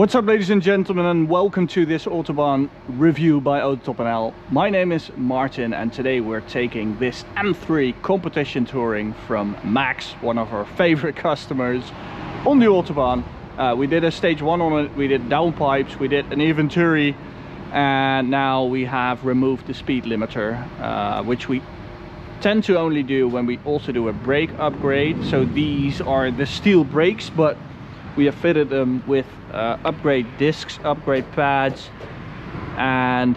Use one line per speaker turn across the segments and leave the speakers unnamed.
What's up, ladies and gentlemen, and welcome to this Autobahn review by Autotop.nl. My name is Martin, and today we're taking this M3 competition touring from Max, one of our favorite customers, on the Autobahn. We did a stage 1 on it, we did downpipes, we did an inventory, and now we have removed the speed limiter, which we tend to only do when we also do a brake upgrade. So these are the steel brakes, but we have fitted them with upgrade discs, upgrade pads, and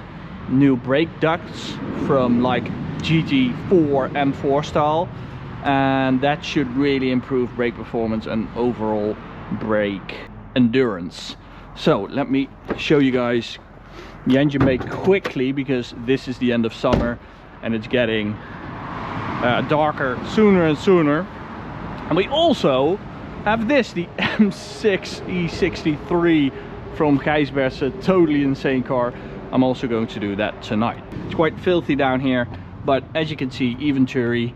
new brake ducts from like GT4 M4 style, and that should really improve brake performance and overall brake endurance. So let me show you guys the engine bay quickly, because this is the end of summer and it's getting darker sooner and sooner. And we also have this, the M6 E63 from Coches, a totally insane car. I'm also going to do that tonight. It's quite filthy down here, but as you can see, inventory,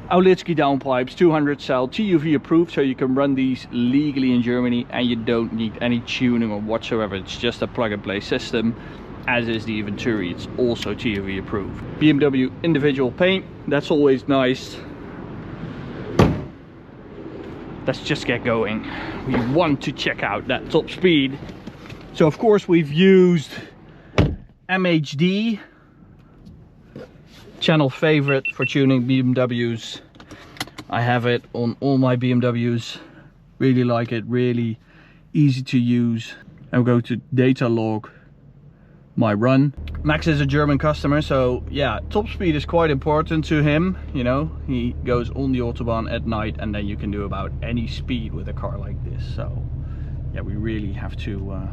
Aulitsky downpipes, 200 cell, TUV approved, so you can run these legally in Germany and you don't need any tuning or whatsoever. It's just a plug and play system, as is the inventory. It's also TUV approved. BMW individual paint, that's always nice. Let's just get going. We want to check out that top speed. So of course we've used MHD, channel favorite for tuning BMWs. I have it on all my BMWs. Really like it, really easy to use. I'll go to data log my run. Max is a German customer, so yeah, top speed is quite important to him. You know, he goes on the Autobahn at night, and then you can do about any speed with a car like this. So yeah, we really have to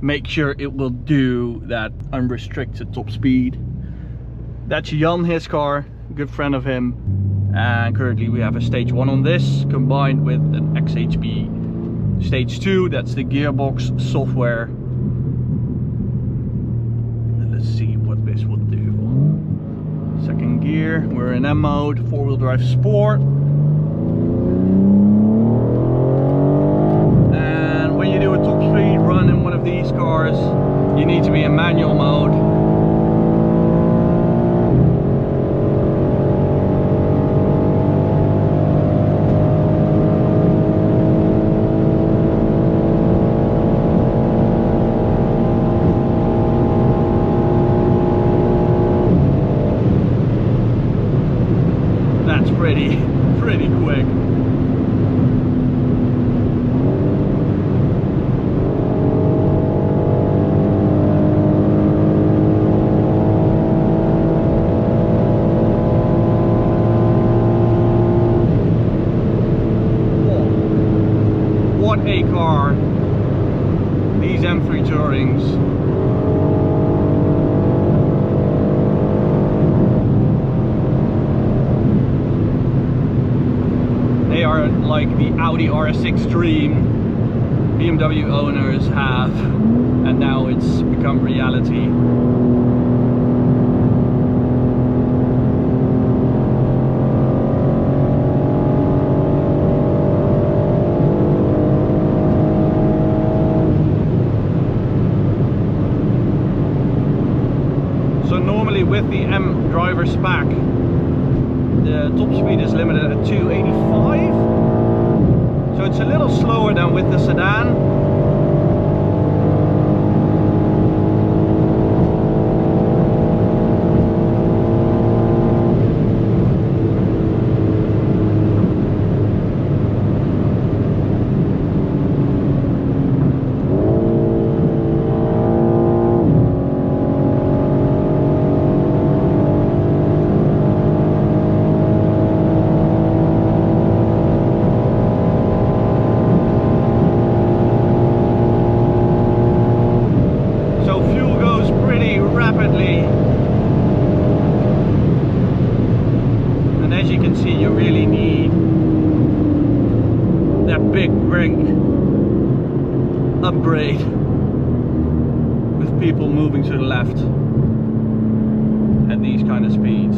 make sure it will do that unrestricted top speed. That's Jan, his car, good friend of him, and currently we have a stage 1 on this combined with an XHB stage 2. That's the gearbox software. Let's see what this will do. Second gear, we're in M mode, 4-wheel drive sport. And when you do a top speed run in one of these cars, you need to be in manual mode. Pretty quick. What a car, these M3 Tourings. They are like the Audi RS6 dream BMW owners have, and now it's become reality. So normally with the M driver spec, the top speed is limited at 285, so it's a little slower than with the sedan. Upgrade with people moving to the left at these kind of speeds.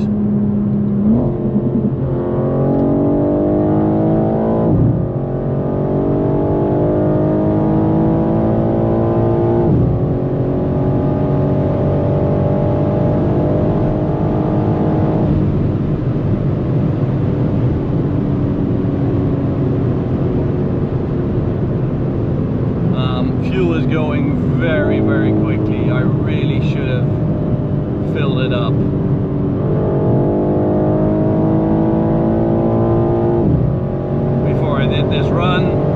fuel is going very, very quickly. I really should have filled it up. Before I did this run.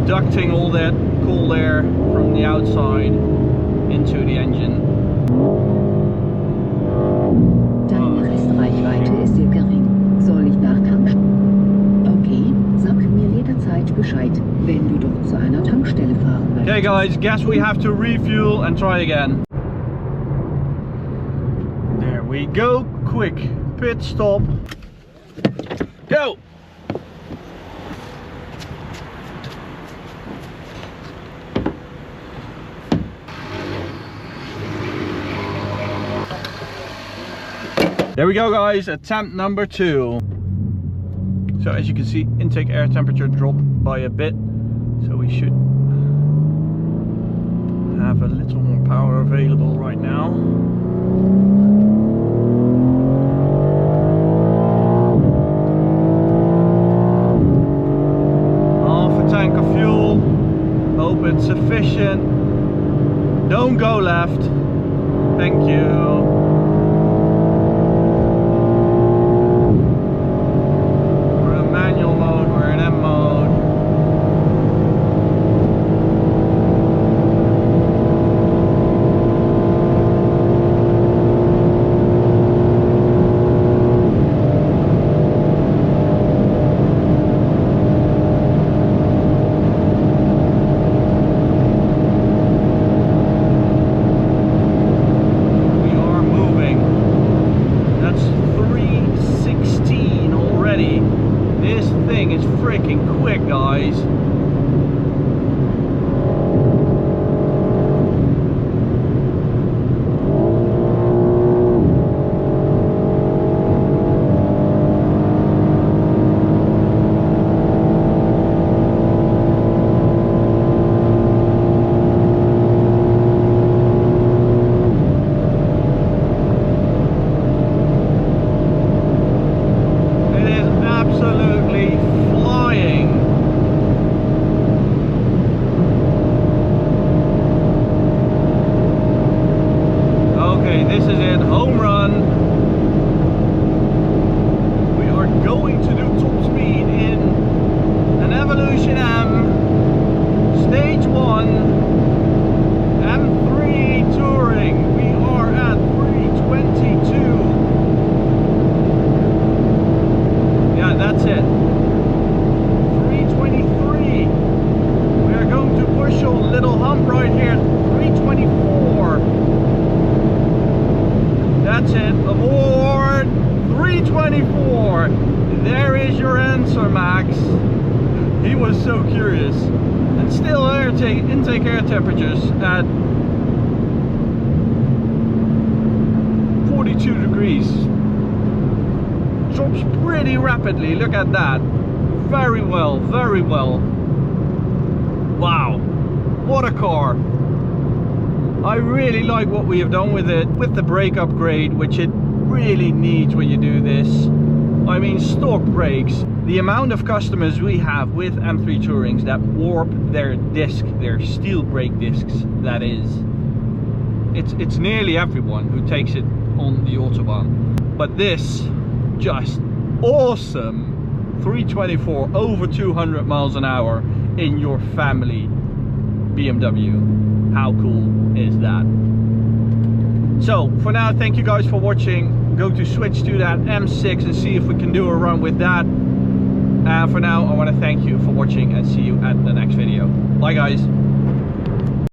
Ducting all that cool air from the outside into the engine.
Deine Restreichweite ist sehr gering. Soll ich nachtanken? Okay, sag mir jederzeit Bescheid, wenn du doch zu einer Tankstelle fahren möchtest.
Okay guys, guess we have to refuel and try again. There we go, quick pit stop. Go! There we go guys, attempt number 2. So as you can see, intake air temperature dropped by a bit. So we should have a little more power available right now. Half a tank of fuel. Hope it's sufficient. Don't go left. Thank you. He was so curious. And still intake air temperatures at 42 degrees. Drops pretty rapidly, look at that. Very well, very well. Wow, what a car. I really like what we have done with it, with the brake upgrade, which it really needs when you do this. I mean, stock brakes. The amount of customers we have with M3 Tourings that warp their disc, their steel brake discs, that is, it's nearly everyone who takes it on the Autobahn. But this, just awesome 324 over 200 miles an hour in your family BMW. How cool is that? So for now, thank you guys for watching. I'm going to switch to that M6 and see if we can do a run with that. And for now, I want to thank you for watching and see you at the next video. Bye guys.